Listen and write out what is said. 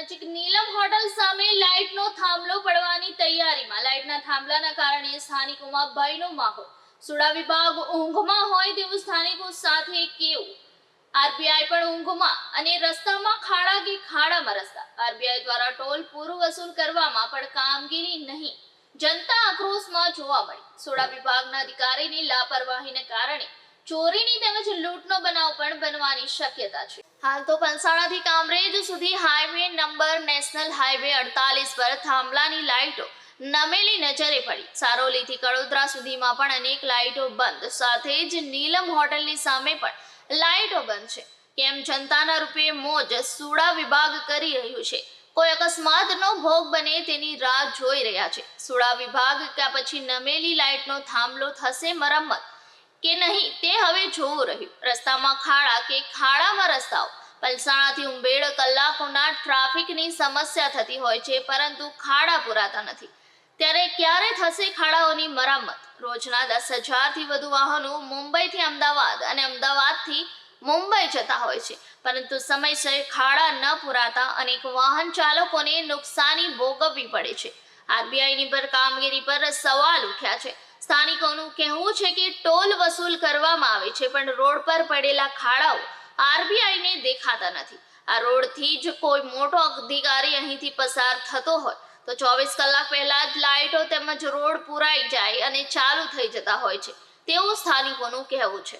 નજીક નીલમ હોટલ સામે લાઇટનો થાંભલો પડવાની તૈયારીમાં લાઇટના થાંભલાના કારણે સ્થાનિકોમાં ભયનો માહોલ. સુડા વિભાગ ઊંઘમાં હોય તેવું સ્થાનિકો સાથે કેવું. આરબીઆઈ પણ ઊંઘમાં અને રસ્તામાં ખાડા કે ખાડામાં રસ્તા. આરબીઆઈ દ્વારા ટોલ પૂરું વસૂલ કરવામાં પણ કામગીરી નહીં. જનતા આક્રોશમાં જોવા મળી. સુડા વિભાગના અધિકારીની લાપરવાહીને કારણે ચોરીની તેમજ લૂંટનો બનાવ પણ બનવાની શક્યતા છે. હાલ તો પલસાણાથી કામરેજ સુધી હાઈવે નંબર નેશનલ હાઈવે 48 પર થાંભલાની લાઇટો નમેલી નજરે પડી. સારોલીથી કડોદરા સુધીમાં પણ અનેક લાઇટો બંધ. સાથે જ નીલમ હોટલની સામે પણ લાઇટો બંધ છે. કેમ જનતાના રૂપે મોજ સુડા વિભાગ કરી રહ્યું છે. કોઈ અકસ્માતનો ભોગ બને તેની રાહ જોઈ રહ્યા છે. સુડા વિભાગ કે પછી નમેલી લાઇટનો થાંભલો થશે મરમ્મત કે નહીં તે હવે જોવું રહ્યું. રસ્તામાં ખાડા કે ખાડામાં રસ્તાઓ. પલસાણાથી ઉંબેડ કલાકોના ટ્રાફિકની સમસ્યા થતી હોય છે, પરંતુ ખાડા પુરાતા નથી. ત્યારે ક્યારે થશે ખાડાઓની મરામત? રોજના 10,000થી વધુ વાહનો મુંબઈથી અમદાવાદ અને અમદાવાદથી મુંબઈ જતા હોય છે, પરંતુ સમયસર ખાડા ન પુરાતા અનેક વાહન ચાલકોને નુકસાની ભોગવવી પડે છે. આરબીઆઈની પર કામગીરી પર સવાલ ઉઠ્યા છે. સ્થાનિકોનું કહેવું છે કે ટોલ વસૂલ કરવામાં આવે છે, પણ રોડ પર પડેલા ખાડાઓ આરબીઆઈને દેખાતા નથી. આ રોડથી જ કોઈ મોટો અધિકારી અહીંથી પસાર થતો હોય તો 24 કલાક પહેલા જ લાઇટો તેમજ રોડ પુરાઈ જાય અને ચાલુ થઈ જતા હોય છે તેવું સ્થાનિકોનું કહેવું છે.